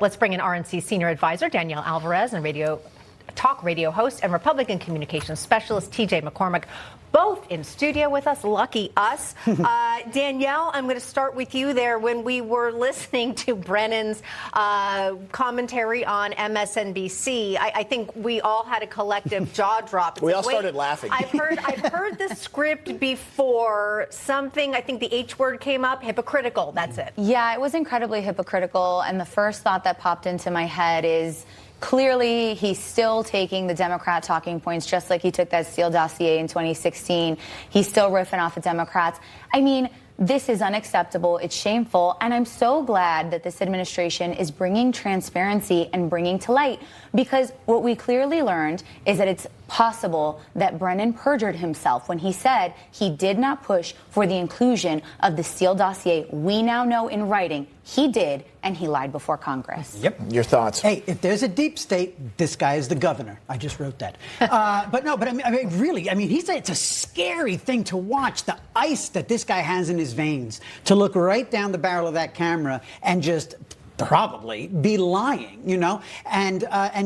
Let's bring in RNC senior advisor Danielle Alvarez and talk radio host and Republican communications specialist TJ McCormick, both in studio with us. Lucky us. Danielle, I'm going to start with you there. When we were listening to Brennan's commentary on MSNBC, I think we all had a collective jaw drop. We all started laughing. I've heard the script before. Something, I think the H word came up, hypocritical. That's it. Yeah, it was incredibly hypocritical. And the first thought that popped into my head is, clearly, he's still taking the Democrat talking points, just like he took that Steele dossier in 2016. He's still riffing off of Democrats. I mean, this is unacceptable. It's shameful. And I'm so glad that this administration is bringing transparency and bringing to light, because what we clearly learned is that it's possible that Brennan perjured himself when he said he did not push for the inclusion of the Steele dossier. We now know in writing he did, and he lied before Congress. Yep. Your thoughts? Hey, if there's a deep state, this guy is the governor. I just wrote that. But I mean, really, it's a scary thing to watch, the ice that this guy has in his veins, to look right down the barrel of that camera and just probably be lying, you know? And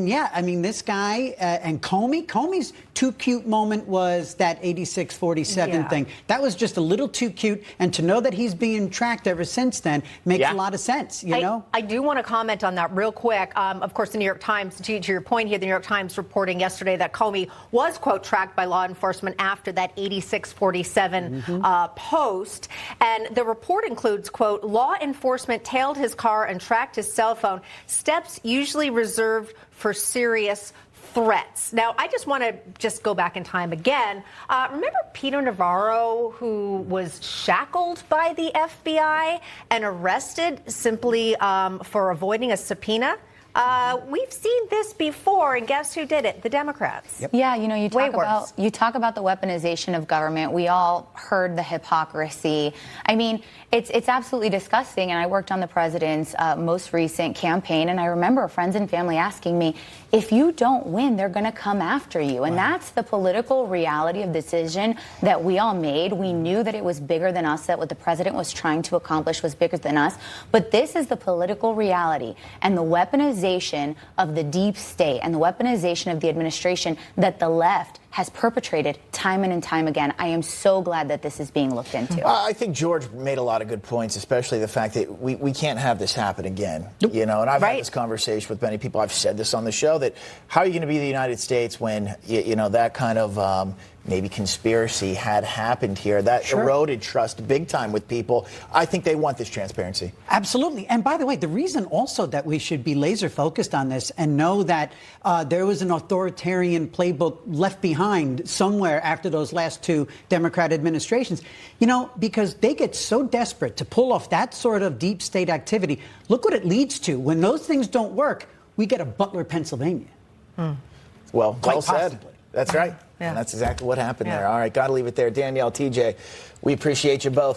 yeah, I mean, this guy and Comey's too cute moment was that 86-47 thing. That was just a little too cute. And to know that he's being tracked ever since then makes a lot of sense, you know? I do want to comment on that real quick. Of course, the New York Times, to your point here, the New York Times reporting yesterday that Comey was, quote, tracked by law enforcement after that 8647 post. And the report includes, quote, law enforcement tailed his car and tracked his cell phone, steps usually reserved for serious threats. Now, I just want to go back in time again. Remember Peter Navarro, who was shackled by the FBI and arrested simply for avoiding a subpoena? We've seen this before, and guess who did it? The Democrats. Yep. Yeah, you know, you talk about the weaponization of government. We all heard the hypocrisy. I mean, it's absolutely disgusting. And I worked on the president's most recent campaign, and I remember friends and family asking me, if you don't win, they're going to come after you. And that's the political reality of the decision that we all made. We knew that it was bigger than us, that what the president was trying to accomplish was bigger than us. But this is the political reality and the weaponization of the deep state and the weaponization of the administration that the left has perpetrated time and time again. I am so glad that this is being looked into. I think George made a lot of good points, especially the fact that we can't have this happen again. You know, and I've had this conversation with many people. I've said this on the show, that how are you going to be the United States when, you know, that kind of maybe conspiracy had happened here? That eroded trust big time with people. I think they want this transparency. Absolutely. And by the way, the reason also that we should be laser focused on this and know that there was an authoritarian playbook left behind somewhere after those last two Democrat administrations, you know, because they get so desperate to pull off that sort of deep state activity. Look what it leads to. When those things don't work, we get a Butler, Pennsylvania. Well said. Possibly. That's right. And that's exactly what happened there. All right, got to leave it there. Danielle, TJ, we appreciate you both.